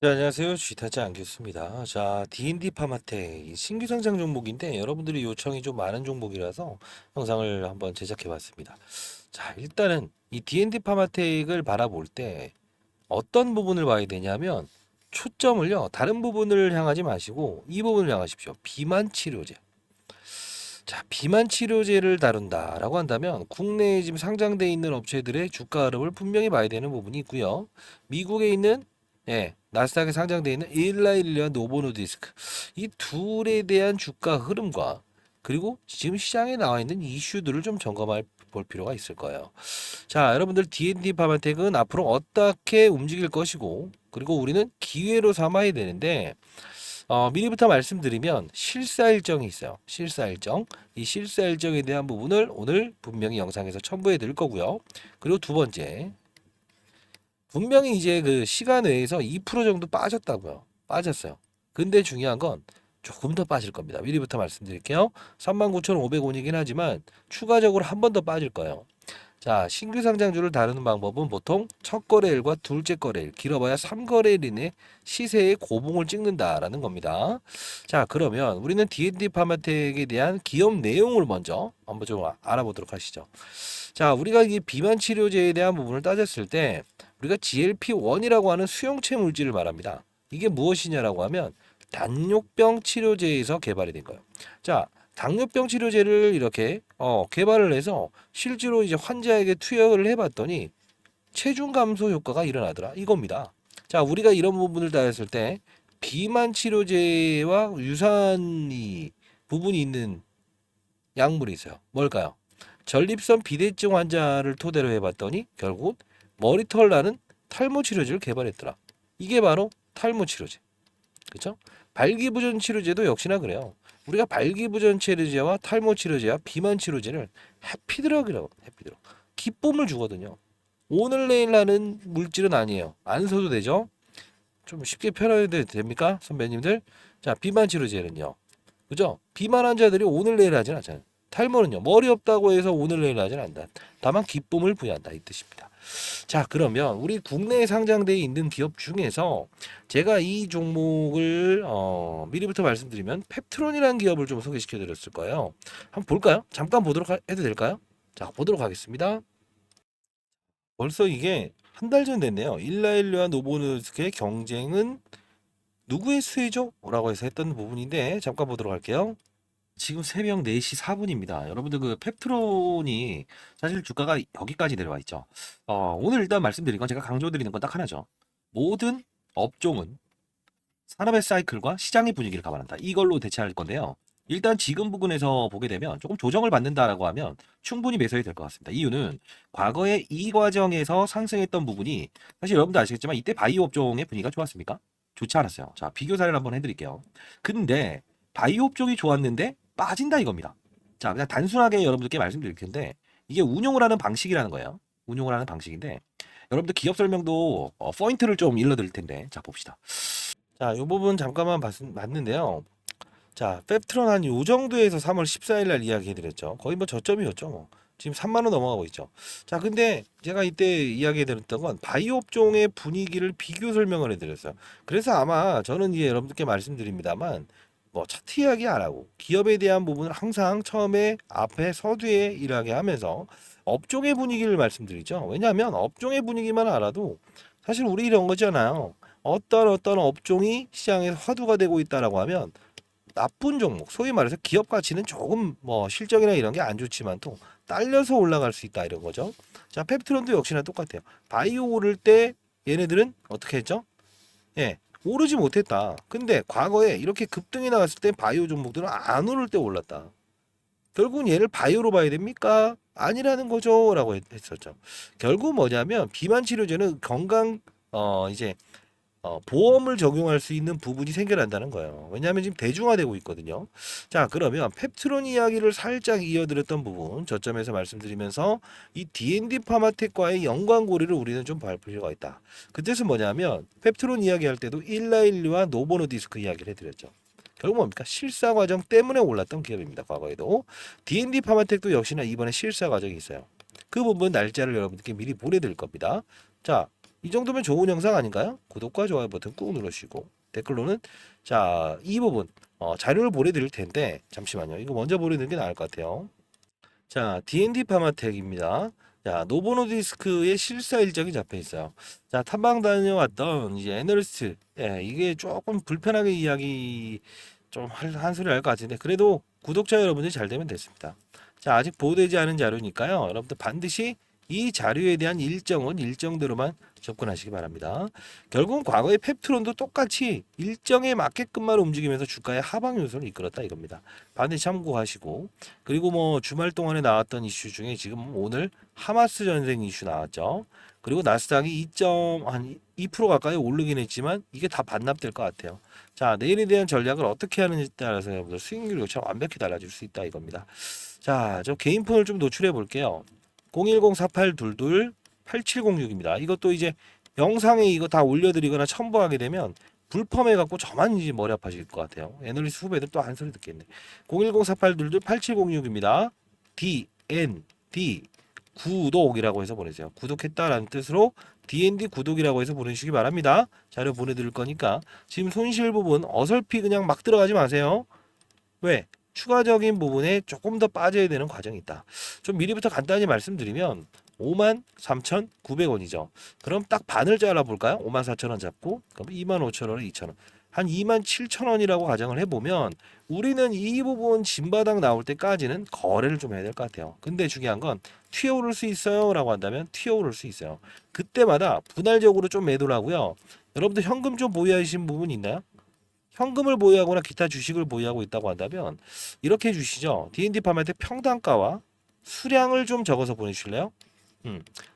네, 안녕하세요. 쥐타짜 안교수입니다. 자, D&D 파마텍 이 신규 상장 종목인데 여러분들이 요청이 좀 많은 종목이라서 영상을 한번 제작해 봤습니다. 자, 일단은 이 D&D 파마텍을 바라볼 때 어떤 부분을 봐야 되냐면 초점을요, 다른 부분을 향하지 마시고 이 부분을 향하십시오. 비만 치료제. 자, 비만 치료제를 다룬다라고 한다면 국내에 지금 상장돼 있는 업체들의 주가 흐름을 분명히 봐야 되는 부분이 있고요. 미국에 있는 나스닥에 상장돼 있는 일라일리와 노보노디스크 이 둘에 대한 주가 흐름과 그리고 지금 시장에 나와 있는 이슈들을 좀 점검할 볼 필요가 있을 거예요. 자, 여러분들 D&D 파마텍은 앞으로 어떻게 움직일 것이고 그리고 우리는 기회로 삼아야 되는데 미리부터 말씀드리면 실사 일정이 있어요. 실사 일정. 이 실사 일정에 대한 부분을 오늘 분명히 영상에서 첨부해 드릴 거고요. 그리고 두 번째, 분명히 이제 그 시간 외에서 2% 정도 빠졌다고요. 빠졌어요. 근데 중요한 건 조금 더 빠질 겁니다. 미리부터 말씀드릴게요. 39,500원이긴 하지만 추가적으로 한 번 더 빠질 거예요. 자, 신규 상장주를 다루는 방법은 보통 첫 거래일과 둘째 거래일, 길어봐야 3거래일 이내 시세의 고봉을 찍는다라는 겁니다. 자, 그러면 우리는 D&D 파마텍에 대한 기업 내용을 먼저 한번 좀 알아보도록 하시죠. 자, 우리가 이 비만 치료제에 대한 부분을 따졌을 때 우리가 GLP-1이라고 하는 수용체 물질을 말합니다. 이게 무엇이냐라고 하면 당뇨병 치료제에서 개발이 된 거예요. 자, 당뇨병 치료제를 이렇게 개발을 해서 실제로 이제 환자에게 투여를 해봤더니 체중 감소 효과가 일어나더라 이겁니다. 자, 우리가 이런 부분을 따졌을 때 비만 치료제와 유사한 부분이 있는 약물이 있어요. 뭘까요? 전립선 비대증 환자를 토대로 해봤더니 결국 머리털 나는 탈모 치료제를 개발했더라. 이게 바로 탈모 치료제. 그렇죠? 발기부전 치료제도 역시나 그래요. 우리가 발기부전 치료제와 탈모 치료제와 비만 치료제를 해피드럭이라고 해피드럭. 기쁨을 주거든요. 오늘 내일 나는 물질은 아니에요. 안 써도 되죠? 좀 쉽게 표현해도 됩니까? 선배님들. 자, 비만 치료제는요. 그죠? 비만 환자들이 오늘 내일 하진 않잖아요. 탈모는요. 머리 없다고 해서 오늘 내일 하진 않는다. 다만 기쁨을 부여한다 이 뜻입니다. 자, 그러면 우리 국내에 상장되어 있는 기업 중에서 제가 이 종목을 미리부터 말씀드리면 펩트론이라는 기업을 좀 소개시켜 드렸을 거예요. 한번 볼까요? 잠깐 보도록 해도 될까요? 자, 보도록 하겠습니다. 벌써 이게 한 달 전 됐네요. 일라일류와 노보노스크의 경쟁은 누구의 수혜죠? 라고 해서 했던 부분인데 잠깐 보도록 할게요. 지금 새벽 4시 4분입니다. 여러분들 그 펩트론이 사실 주가가 여기까지 내려와 있죠. 오늘 일단 말씀드린 건 제가 강조드리는 건 딱 하나죠. 모든 업종은 산업의 사이클과 시장의 분위기를 감안한다. 이걸로 대체할 건데요. 일단 지금 부분에서 보게 되면 조금 조정을 받는다라고 하면 충분히 매수해야 될 것 같습니다. 이유는 과거에 이 과정에서 상승했던 부분이 사실 여러분도 아시겠지만 이때 바이오 업종의 분위기가 좋았습니까? 좋지 않았어요. 자, 비교 사례를 한번 해드릴게요. 근데 바이오 업종이 좋았는데 빠진다 이겁니다. 자, 그냥 단순하게 여러분들께 말씀드릴 텐데 이게 운용을 하는 방식이라는 거예요. 운용을 하는 방식인데 여러분들 기업 설명도 포인트를 좀 일러드릴 텐데 자 봅시다. 자, 이 부분 잠깐만 봤는데요. 자, 펩트론 한 요 정도에서 3월 14일 날 이야기해 드렸죠. 거의 뭐 저점이었죠, 뭐. 지금 3만 원 넘어가고 있죠. 자, 근데 제가 이때 이야기해 드렸던 건 바이오 업종의 분위기를 비교 설명을 해 드렸어요. 그래서 아마 저는 이제 여러분들께 말씀드립니다만 뭐 차트 이야기 안 하고 기업에 대한 부분을 항상 처음에 앞에 서두에 이야기 하면서 업종의 분위기를 말씀드리죠. 왜냐하면 업종의 분위기만 알아도 사실 우리 이런 거잖아요. 어떤 업종이 시장에서 화두가 되고 있다라고 하면 나쁜 종목, 소위 말해서 기업 가치는 조금 뭐 실적이나 이런 게 안 좋지만 또 딸려서 올라갈 수 있다 이런 거죠. 자, 펩트론도 역시나 똑같아요. 바이오 오를 때 얘네들은 어떻게 했죠? 예, 오르지 못했다. 근데 과거에 이렇게 급등이 나왔을 때 바이오 종목들은 안 오를 때 올랐다. 결국은 얘를 바이오로 봐야 됩니까? 아니라는 거죠라고 했었죠. 결국 뭐냐면 비만 치료제는 건강 이제 보험을 적용할 수 있는 부분이 생겨난다는 거예요. 왜냐하면 지금 대중화되고 있거든요. 자, 그러면 펩트론 이야기를 살짝 이어드렸던 부분 저점에서 말씀드리면서 이 D&D 파마텍과의 연관고리를 우리는 좀 볼 필요가 있다. 그때서 뭐냐면 펩트론 이야기할 때도 일라일리와 노보노디스크 이야기를 해드렸죠. 결국 뭡니까? 실사 과정 때문에 올랐던 기업입니다. 과거에도 D&D 파마텍도 역시나 이번에 실사 과정이 있어요. 그 부분 날짜를 여러분들께 미리 보내드릴 겁니다. 자, 이 정도면 좋은 영상 아닌가요? 구독과 좋아요 버튼 꾹 눌러주시고 댓글로는 자, 이 부분 자료를 보내드릴 텐데 잠시만요. 이거 먼저 보내드리는 게 나을 것 같아요. 자, D&D 파마텍입니다. 자, 노보노디스크의 실사 일정이 잡혀 있어요. 자, 탐방 다녀왔던 이제 애널리스트, 예, 이게 조금 불편하게 이야기 좀 한 소리 할 것 같은데 그래도 구독자 여러분들이 잘 되면 됐습니다. 자, 아직 보도되지 않은 자료니까요. 여러분들 반드시 이 자료에 대한 일정은 일정대로만 접근하시기 바랍니다. 결국은 과거의 펩트론도 똑같이 일정에 맞게끔만 움직이면서 주가의 하방 요소를 이끌었다 이겁니다. 반드시 참고하시고 그리고 뭐 주말 동안에 나왔던 이슈 중에 지금 오늘 하마스 전쟁 이슈 나왔죠. 그리고 나스닥이 2.2% 가까이 오르긴 했지만 이게 다 반납될 것 같아요. 자, 내일에 대한 전략을 어떻게 하는지에 따라서 여러분들 수익률 요청 완벽히 달라질 수 있다 이겁니다. 자, 저 개인폰을 좀 노출해 볼게요. 010-4822-8706입니다. 이것도 이제 영상에 이거 다 올려드리거나 첨부하게 되면 불펌해 갖고 저만 이제 머리 아파질 것 같아요. 애널리스트 후배들 또 한 소리 듣겠네. 010-4822-8706입니다. DND 구독이라고 해서 보내세요. 구독했다라는 뜻으로 DND 구독이라고 해서 보내주시기 바랍니다. 자료 보내드릴 거니까 지금 손실 부분 어설피 그냥 막 들어가지 마세요. 왜? 추가적인 부분에 조금 더 빠져야 되는 과정이 있다. 좀 미리부터 간단히 말씀드리면 53,900원이죠. 그럼 딱 반을 잘라볼까요? 54,000원 잡고 그럼 25,000원에 2,000원. 한 27,000원이라고 가정을 해보면 우리는 이 부분 진바닥 나올 때까지는 거래를 좀 해야 될 것 같아요. 근데 중요한 건 튀어오를 수 있어요 라고 한다면 튀어오를 수 있어요. 그때마다 분할적으로 좀 매도를 하고요. 여러분들 현금 좀 보유하신 부분 있나요? 현금을 보유하거나 기타 주식을 보유하고 있다고 한다면 이렇게 해주시죠. D&D 파마한테 평단가와 수량을 좀 적어서 보내주실래요?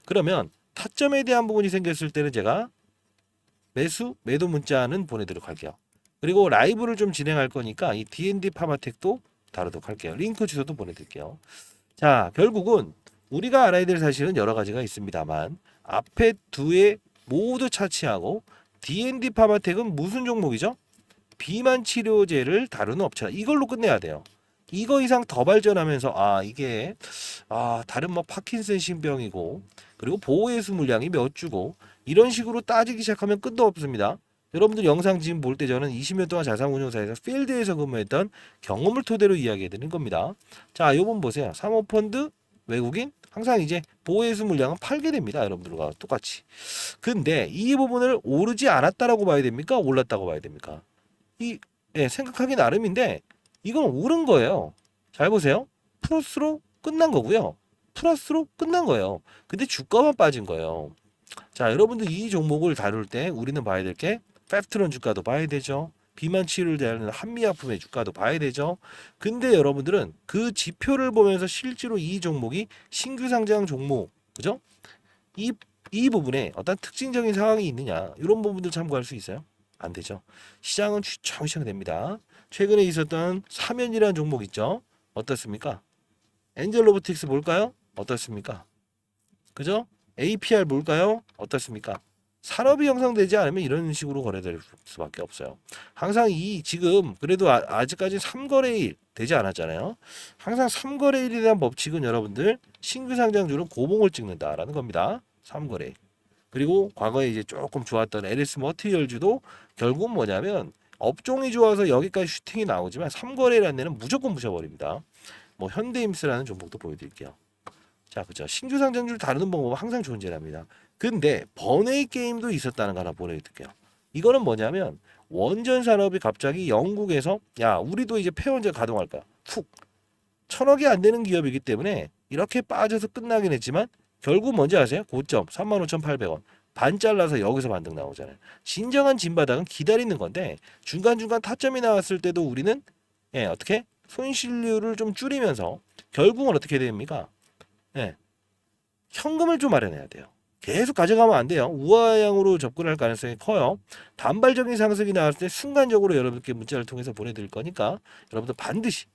그러면 타점에 대한 부분이 생겼을 때는 제가 매도 문자는 보내도록 할게요. 그리고 라이브를 좀 진행할 거니까 이 D&D 파마텍도 다루도록 할게요. 링크 주소도 보내드릴게요. 자, 결국은 우리가 알아야 될 사실은 여러 가지가 있습니다만 앞에 두 개 모두 차치하고 D&D 파마텍은 무슨 종목이죠? 비만 치료제를 다루는 업체다. 이걸로 끝내야 돼요. 이거 이상 더 발전하면서 이게 다른 뭐 파킨슨 신병이고 그리고 보호해수 물량이 몇 주고 이런 식으로 따지기 시작하면 끝도 없습니다. 여러분들 영상 지금 볼 때 저는 20년 동안 자산운용사에서 필드에서 근무했던 경험을 토대로 이야기해 드리는 겁니다. 자, 요번 보세요. 사모펀드 외국인 항상 이제 보호해수 물량은 팔게 됩니다. 여러분들과 똑같이. 근데 이 부분을 오르지 않았다라고 봐야 됩니까? 올랐다고 봐야 됩니까? 생각하기 나름인데 이건 옳은 거예요. 잘 보세요. 플러스로 끝난 거고요. 플러스로 끝난 거예요. 근데 주가만 빠진 거예요. 자, 여러분들 이 종목을 다룰 때 우리는 봐야 될 게 펩트론 주가도 봐야 되죠. 비만 치료를 대하는 한미약품의 주가도 봐야 되죠. 근데 여러분들은 그 지표를 보면서 실제로 이 종목이 신규 상장 종목, 그죠? 이 부분에 어떤 특징적인 상황이 있느냐 이런 부분들 참고할 수 있어요. 안 되죠. 시장은 추청시청 됩니다. 최근에 있었던 사면이라는 종목 있죠. 어떻습니까? 엔젤로보틱스 볼까요? 어떻습니까? 그죠? APR 볼까요? 어떻습니까? 산업이 형성되지 않으면 이런 식으로 거래될 수밖에 없어요. 항상 이 지금 그래도 아직까지 3거래일 되지 않았잖아요. 항상 3거래일에 대한 법칙은 여러분들 신규 상장주는 고봉을 찍는다라는 겁니다. 3거래일. 그리고 과거에 이제 조금 좋았던 LS 머티리얼주도 결국은 뭐냐면 업종이 좋아서 여기까지 슈팅이 나오지만 3거래라는 데는 무조건 부셔버립니다. 뭐 현대임스라는 종목도 보여드릴게요. 자, 그죠. 신규 상장주를 다루는 방법은 항상 존재합니다. 근데 번외 게임도 있었다는 거 하나 보내드릴게요. 이거는 뭐냐면 원전 산업이 갑자기 영국에서 야 우리도 이제 폐원전 가동할까 툭 1,000억이 안 되는 기업이기 때문에 이렇게 빠져서 끝나긴 했지만 결국 뭔지 아세요? 고점 35,800원 반 잘라서 여기서 반등 나오잖아요. 진정한 진바닥은 기다리는 건데 중간중간 타점이 나왔을 때도 우리는 어떻게 손실률을 좀 줄이면서 결국은 어떻게 됩니까? 현금을 좀 마련해야 돼요. 계속 가져가면 안 돼요. 우하향으로 접근할 가능성이 커요. 단발적인 상승이 나왔을 때 순간적으로 여러분께 문자를 통해서 보내드릴 거니까 여러분들 반드시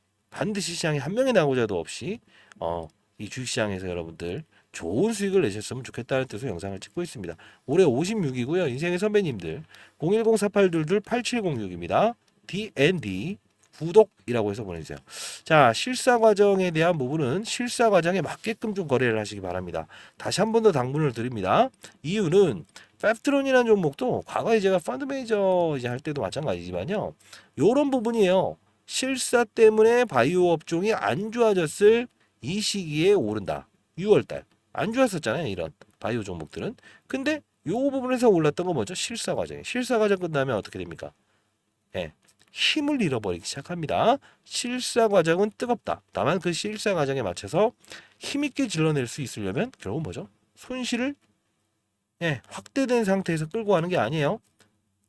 시장에 한 명의 나고자도 없이 이 주식시장에서 여러분들 좋은 수익을 내셨으면 좋겠다는 뜻으로 영상을 찍고 있습니다. 올해 56이고요. 인생의 선배님들 010-4822-8706입니다. DND 구독이라고 해서 보내주세요. 자, 실사 과정에 대한 부분은 실사 과정에 맞게끔 좀 거래를 하시기 바랍니다. 다시 한 번 더 당부를 드립니다. 이유는 펩트론이라는 종목도 과거에 제가 펀드 매니저 이제 할 때도 마찬가지지만요. 요런 부분이에요. 실사 때문에 바이오 업종이 안 좋아졌을 이 시기에 오른다. 6월달 안 좋았었잖아요. 이런 바이오 종목들은. 근데 요 부분에서 올랐던 거 뭐죠? 실사 과정. 실사 과정 끝나면 어떻게 됩니까? 예, 힘을 잃어버리기 시작합니다. 실사 과정은 뜨겁다. 다만 그 실사 과정에 맞춰서 힘있게 질러낼 수 있으려면 결국 뭐죠? 손실을 확대된 상태에서 끌고 가는 게 아니에요.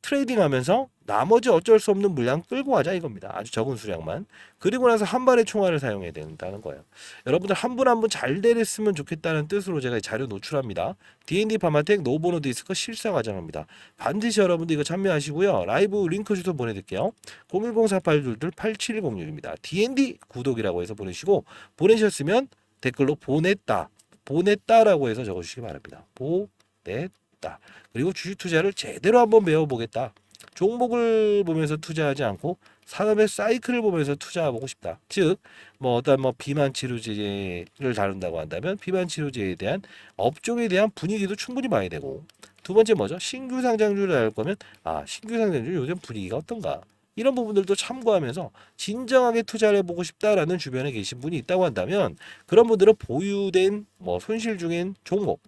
트레이딩하면서 나머지 어쩔 수 없는 물량 끌고 가자 이겁니다. 아주 적은 수량만. 그리고 나서 한 발의 총알을 사용해야 된다는 거예요. 여러분들 한 분 한 분 잘 되랬으면 좋겠다는 뜻으로 제가 자료 노출합니다. D&D 파마텍 노보노 디스크 실사 과정입니다. 반드시 여러분들 이거 참여하시고요. 라이브 링크 주소 보내드릴게요. 010-4822-8706입니다. D&D 구독이라고 해서 보내시고 보내셨으면 댓글로 보냈다라고 해서 적어주시기 바랍니다. 보냈다. 그리고 주식 투자를 제대로 한번 배워보겠다. 종목을 보면서 투자하지 않고 산업의 사이클을 보면서 투자하고 싶다. 즉, 뭐 어떤 비만 치료제를 다룬다고 한다면 비만 치료제에 대한 업종에 대한 분위기도 충분히 봐야 되고, 두 번째 뭐죠? 신규 상장주를 다룰 거면 신규 상장주 요즘 분위기가 어떤가? 이런 부분들도 참고하면서 진정하게 투자를 해보고 싶다라는 주변에 계신 분이 있다고 한다면 그런 분들은 보유된 손실 중인 종목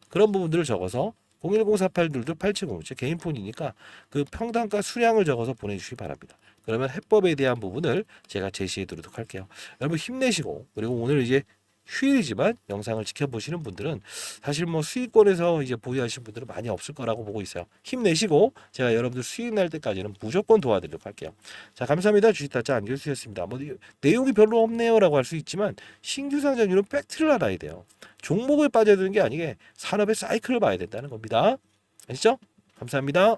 그런 부분들을 적어서 010-4822-8706 제 개인 폰이니까 그 평단가 수량을 적어서 보내주시기 바랍니다. 그러면 해법에 대한 부분을 제가 제시해 드리도록 할게요. 여러분 힘내시고, 그리고 오늘 이제 휴일이지만 영상을 지켜보시는 분들은 사실 수익권에서 이제 보유하신 분들은 많이 없을 거라고 보고 있어요. 힘내시고 제가 여러분들 수익 날 때까지는 무조건 도와드리도록 할게요. 자, 감사합니다. 주식타짜 안길수였습니다. 내용이 별로 없네요라고 할 수 있지만 신규 상장률은 팩트를 알아야 돼요. 종목을 빠져드는 게 아니게 산업의 사이클을 봐야 된다는 겁니다. 아시죠? 감사합니다.